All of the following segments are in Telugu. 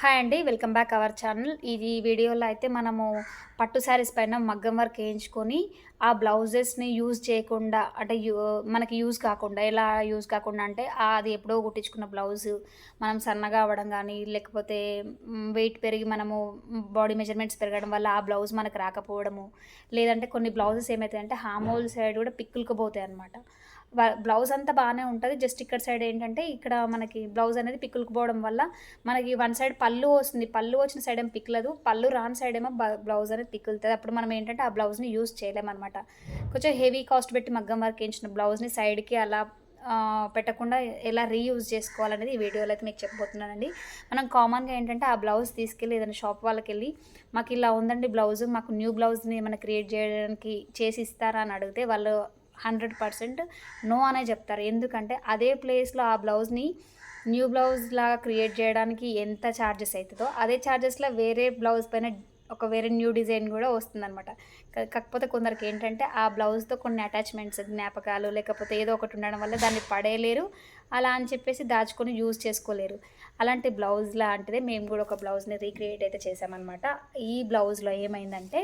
హాయ్ అండి. Welcome back our channel. ఇది వీడియోలో అయితే మనము పట్టు శారీస్ పైన మగ్గం వర్క్ ఏయించుకొని, ఆ బ్లౌజెస్‌ని యూజ్ చేయకుండా అంటే మనకి యూజ్ కాకుండా ఎలా యూజ్ కాకుండా అంటే అది ఎప్పుడో కుట్టించుకున్న బ్లౌజు మనం సన్నగా అవ్వడం గానీ, లేకపోతే వెయిట్ పెరిగి మనము బాడీ మెజర్‌మెంట్స్ పెరగడం వల్ల ఆ బ్లౌజ్ మనకు రాకపోవడము, లేదంటే కొన్ని బ్లౌజెస్ ఏమైతాయంటే హామ్ హోల్ సైడ్ కూడా పిక్కులుకుపోతాయన్నమాట. బ్లౌజ్ అంతా బానే ఉంటది. జస్ట్ ఇక్కడ సైడ్ ఏంటంటే ఇక్కడ మనకి బ్లౌజ్ అనేది పిక్కులుకుపోవడం వల్ల మనకి వన్ సైడ్ పళ్ళు వస్తుంది. పళ్ళు వచ్చిన సైడ్ ఏమో పిక్కలదు. పళ్ళు రాని సైడ్ ఏమో బ్లౌజ్ అనేది పిక్కులుతది. అప్పుడు మనం ఏంటంటే ఆ బ్లౌజ్‌ని యూజ్ చేయలేమనమాట. కొంచెం హెవీ కాస్ట్ పెట్టి మగ్గం వర్క్ ఏయించిన బ్లౌజ్‌ని సైడ్‌కి అలా పెట్టకుండా ఎలా రీయూజ్ చేసుకోవాలనేది ఈ వీడియోలో అయితే మీకు చెప్పబోతున్నానండి. మనం కామన్‌గా ఏంటంటే ఆ బ్లౌజ్ తీసుకెళ్ళి ఏదైనా షాప్ వాళ్ళకెళ్ళి మాకు ఇలా ఉందండి బ్లౌజు, మాకు న్యూ బ్లౌజ్‌ని ఏమైనా క్రియేట్ చేయడానికి చేసి ఇస్తారా అని అడిగితే వాళ్ళు 100% నో అనే చెప్తారు. ఎందుకంటే అదే ప్లేస్‌లో ఆ బ్లౌజ్‌ని న్యూ బ్లౌజ్ లాగా క్రియేట్ చేయడానికి ఎంత ఛార్జెస్ అవుతుందో అదే ఛార్జెస్లో వేరే బ్లౌజ్ పైన ఒక వేరే న్యూ డిజైన్ కూడా వస్తుందన్నమాట. కాకపోతే కొందరికి ఏంటంటే ఆ బ్లౌజ్తో కొన్ని అటాచ్మెంట్స్ జ్ఞాపకాలు లేకపోతే ఏదో ఒకటి ఉండడం వల్ల దాన్ని పడేయలేరు, అలా అని చెప్పేసి దాచుకొని యూజ్ చేసుకోలేరు. అలాంటి బ్లౌజ్ లాంటిదే మేము కూడా ఒక బ్లౌజ్ని రీక్రియేట్ అయితే చేసామన్నమాట. ఈ బ్లౌజ్లో ఏమైందంటే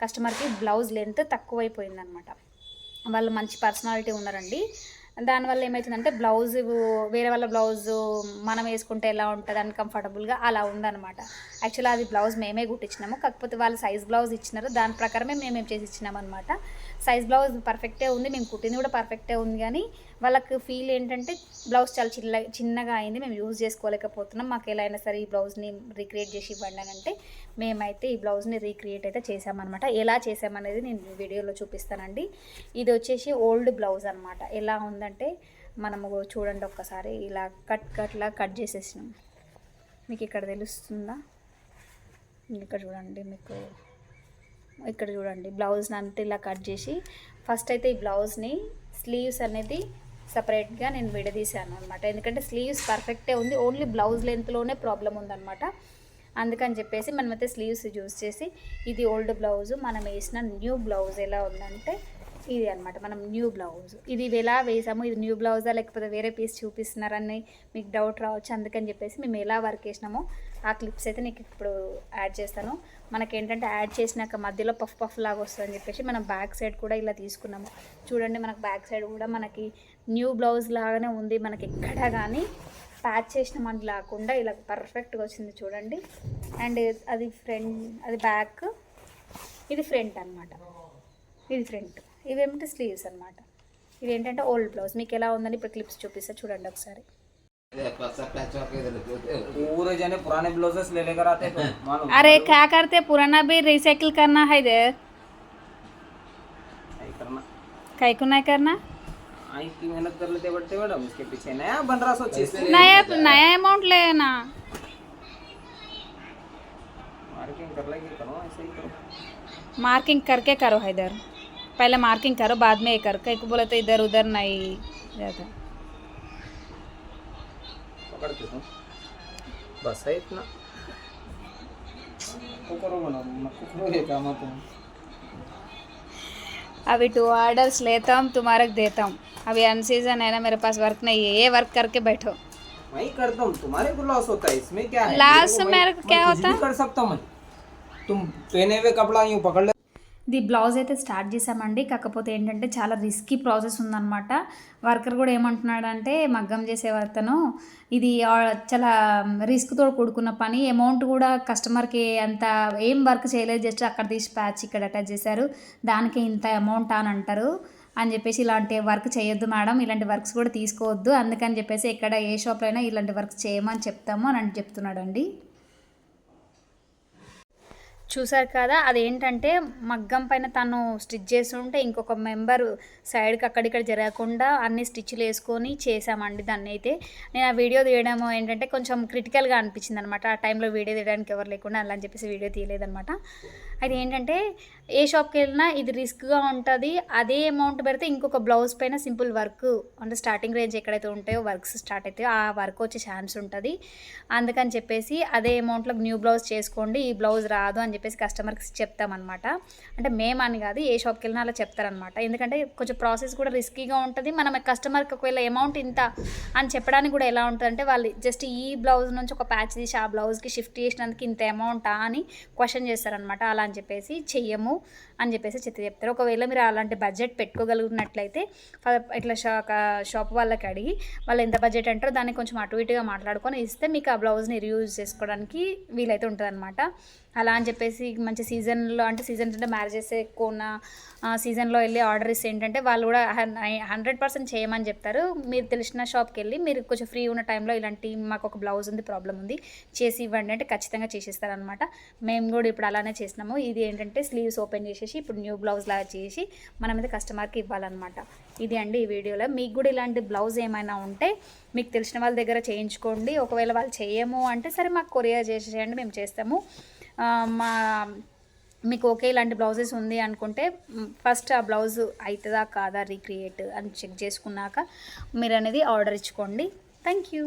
కస్టమర్కి బ్లౌజ్ లెంత్ తక్కువైపోయిందనమాట. వాళ్ళు మంచి పర్సనాలిటీ ఉన్నారండి. దానివల్ల ఏమవుతుందంటే వేరే వాళ్ళ బ్లౌజు మనం వేసుకుంటే ఎలా ఉంటుంది అన్‌కంఫర్టబుల్‌గా అలా ఉందనమాట. యాక్చువల్‌గా అది బ్లౌజ్ మేమే కుట్టించినాము. కాకపోతే వాళ్ళు సైజ్ బ్లౌజ్ ఇచ్చినారు. దాని ప్రకారమే మేము చేసి ఇచ్చినామనమాట. సైజ్ బ్లౌజ్ పర్ఫెక్టే ఉంది. మేము కుట్టింది కూడా పర్ఫెక్టే ఉంది. కానీ వాళ్ళకి ఫీల్ ఏంటంటే బ్లౌజ్ చాలా చిన్నగా అయింది. మేము యూజ్ చేసుకోలేకపోతున్నాం. మాకు ఎలా అయినా సరే ఈ బ్లౌజ్‌ని రీక్రియేట్ చేసి ఇవ్వండి అని అంటే మేమైతే ఈ బ్లౌజ్‌ని రీక్రియేట్ అయితే చేసామన్నమాట. ఎలా చేసామనేది నేను వీడియోలో చూపిస్తానండి. ఇది వచ్చేసి ఓల్డ్ బ్లౌజ్ అనమాట. ఎలా ఉందంటే మనము చూడండి ఒక్కసారి ఇలా కట్ చేసేసినాం. మీకు ఇక్కడ తెలుస్తుందా? ఇక్కడ చూడండి, మీకు ఇక్కడ చూడండి బ్లౌజ్ని అంతా ఇలా కట్ చేసి ఫస్ట్ అయితే ఈ బ్లౌజ్ని స్లీవ్స్ అనేది సపరేట్గా నేను విడదీశాను అనమాట. ఎందుకంటే స్లీవ్స్ పర్ఫెక్టే ఉంది, ఓన్లీ బ్లౌజ్ లెంత్లోనే ప్రాబ్లం ఉందన్నమాట. అందుకని చెప్పేసి మనమైతే స్లీవ్స్ యూజ్ చేసి ఇది ఓల్డ్ బ్లౌజు, మనం వేసిన న్యూ బ్లౌజ్ ఎలా ఉందంటే ఇది అనమాట. మనం న్యూ బ్లౌజ్ ఇది ఎలా వేసాము, ఇది న్యూ బ్లౌజా లేకపోతే వేరే పీస్ చూపిస్తున్నారని మీకు డౌట్ రావచ్చు. అందుకని చెప్పేసి మేము ఎలా వర్క్ చేసినామో ఆ క్లిప్స్ అయితే నీకు ఇప్పుడు యాడ్ చేస్తాను. మనకేంటంటే యాడ్ చేసినాక మధ్యలో పఫ్ లాగా వస్తుందని చెప్పేసి మనం బ్యాక్ సైడ్ కూడా ఇలా తీసుకున్నాము. చూడండి, మనకు బ్యాక్ సైడ్ కూడా మనకి న్యూ బ్లౌజ్ లాగానే ఉంది. మనకి ఎక్కడ కానీ ప్యాచ్ చేసిన మనకి లేకుండా ఇలా పర్ఫెక్ట్గా వచ్చింది చూడండి. అండ్ అది బ్యాక్, ఇది ఫ్రంట్ అనమాట. ఇది ఫ్రంట్, ఇవేమిటి స్లీవ్స్ అనమాట. ఇవేంటంటే ఓల్డ్ బ్లౌజ్. మీకు ఎలా ఉందని ఇప్పుడు క్లిప్స్ చూపిస్తా చూడండి ఒకసారి. पूरे जने पुराने ब्लाउजेस ले लेकर आते हैं तो मालूम। अरे क्या करते, पुराना भी रिसाइकिल करना है इधर। नहीं करना, काहे को नहीं करना? आई की मेहनत कर लेते बैठते मैडम, इसके पीछे नया बन रहा सोचिए। नया अमाउंट लेना, मार्किंग कर लेंगे, करो ऐसे ही करो। मार्किंग करके करो है इधर, पहले मार्किंग करो बाद में ये करो। कहीं को बोले तो इधर उधर नहीं जाता। पकड़ते तुम बस है इतना को करो बना मत करो ये काम तुम। अभी 2 ऑर्डर्स लेता हूँ, तुम्हारे को देता हूँ। अभी अन सीजन है ना, मेरे पास वर्क नहीं है, ये वर्क करके बैठो। मैं ही करता हूँ, तुम्हारे को लॉस होता है, इसमें क्या है? लॉस मेरे को क्या होता है? कर सकता हूँ मैं, तुम पहने हुए कपड़ा यूँ पकड़ ले। ఇది బ్లౌజ్ అయితే స్టార్ట్ చేసామండి. కాకపోతే ఏంటంటే చాలా రిస్కీ ప్రాసెస్ ఉందన్నమాట. వర్కర్ కూడా ఏమంటున్నాడంటే మగ్గం చేసే అతను ఇది చాలా రిస్క్తో కూడుకున్న పని, అమౌంట్ కూడా కస్టమర్కి అంత ఏం వర్క్ చేయలేదు, జస్ట్ అక్కడ తీసి ప్యాచ్ ఇక్కడ అటాచ్ చేశారు, దానికి ఇంత అమౌంట్ అని అంటారు అని చెప్పేసి ఇలాంటి వర్క్ చేయొద్దు మేడం, ఇలాంటి వర్క్స్ కూడా తీసుకోవద్దు, అందుకని చెప్పేసి ఎక్కడ ఏ షాప్లో అయినా ఇలాంటి వర్క్స్ చేయమని చెప్తాము అని చెప్తున్నాడండి. చూసారు కదా, అదేంటంటే మగ్గం పైన తను స్టిచ్ చేసి ఉంటే ఇంకొక మెంబర్ సైడ్కి అక్కడిక్కడ జరగకుండా అన్ని స్టిచ్లు వేసుకొని చేసామండి. దాన్ని అయితే నేను ఆ వీడియో తీయడం ఏంటంటే కొంచెం క్రిటికల్గా అనిపించింది అనమాట. ఆ టైంలో వీడియో తీయడానికి ఎవరు లేకుండా అలా అని చెప్పేసి వీడియో తీయలేదనమాట. అది ఏంటంటే ఏ షాప్కి వెళ్ళినా ఇది రిస్క్గా ఉంటుంది. అదే అమౌంట్ పెడితే ఇంకొక బ్లౌజ్ పైన సింపుల్ వర్క్ అంటే స్టార్టింగ్ రేంజ్ ఎక్కడైతే ఉంటాయో వర్క్స్ స్టార్ట్ అవుతాయో ఆ వర్క్ వచ్చే ఛాన్స్ ఉంటుంది. అందుకని చెప్పేసి అదే అమౌంట్లో న్యూ బ్లౌజ్ చేసుకోండి, ఈ బ్లౌజ్ రాదు అని చెప్పేసి కస్టమర్కి చెప్తామన్నమాట. అంటే మేమని కాదు, ఏ షాప్కి వెళ్ళినా అలా చెప్తారనమాట. ఎందుకంటే కొంచెం ప్రాసెస్ కూడా రిస్కీగా ఉంటుంది. మనం కస్టమర్కి ఒకవేళ అమౌంట్ ఇంత అని చెప్పడానికి కూడా ఎలా ఉంటుందంటే వాళ్ళు జస్ట్ ఈ బ్లౌజ్ నుంచి ఒక ప్యాచ్ తీసి ఆ బ్లౌజ్కి షిఫ్ట్ చేసినందుకు ఇంత అమౌంటా అని క్వశ్చన్ చేస్తారనమాట. అలా అని చెప్పేసి చెయ్యము అని చెప్పేసి చెప్తారు. ఒకవేళ మీరు అలాంటి బడ్జెట్ పెట్టుకోగలిగినట్లయితే ఇట్లా షాప్ వాళ్ళకి అడిగి వాళ్ళు ఎంత బడ్జెట్ అంటారో దాన్ని కొంచెం అటు ఇటుగా మాట్లాడుకొని ఇస్తే మీకు ఆ బ్లౌజ్ని రీయూజ్ చేసుకోవడానికి వీలైతే ఉంటుందన్నమాట. అలా అని చెప్పేసి మంచి సీజన్లో అంటే సీజన్ అంటే మ్యారేజెస్ ఎక్కువ ఉన్న సీజన్లో వెళ్ళి ఆర్డర్ ఇస్తే ఏంటంటే వాళ్ళు కూడా 100% చేయమని చెప్తారు. మీరు తెలిసిన షాప్కి వెళ్ళి మీరు కొంచెం ఫ్రీ ఉన్న టైంలో ఇలాంటి మాకు ఒక బ్లౌజ్ ఉంది, ప్రాబ్లం ఉంది, చేసి ఇవ్వండి అంటే ఖచ్చితంగా చేసిస్తారనమాట. మేము కూడా ఇప్పుడు అలానే చేసినాము. ఇది ఏంటంటే స్లీవ్స్ ఓపెన్ చేసేసి ఇప్పుడు న్యూ బ్లౌజ్ లాగా చేసి మనమైతే కస్టమర్కి ఇవ్వాలన్నమాట. ఇది అండి ఈ వీడియోలో. మీకు కూడా ఇలాంటి బ్లౌజ్ ఏమైనా ఉంటే మీకు తెలిసిన వాళ్ళ దగ్గర చేయించుకోండి. ఒకవేళ వాళ్ళు చేయము అంటే సరే మాకు కొరియర్ చేసేయండి, మేము చేస్తాము. మీకు ఓకే ఇలాంటి బ్లౌజెస్ ఉంది అనుకుంటే ఫస్ట్ ఆ బ్లౌజ్ అవుతుందా కాదా రీక్రియేట్ అని చెక్ చేసుకున్నాక మీరు అనేది ఆర్డర్ ఇచ్చుకోండి. Thank you.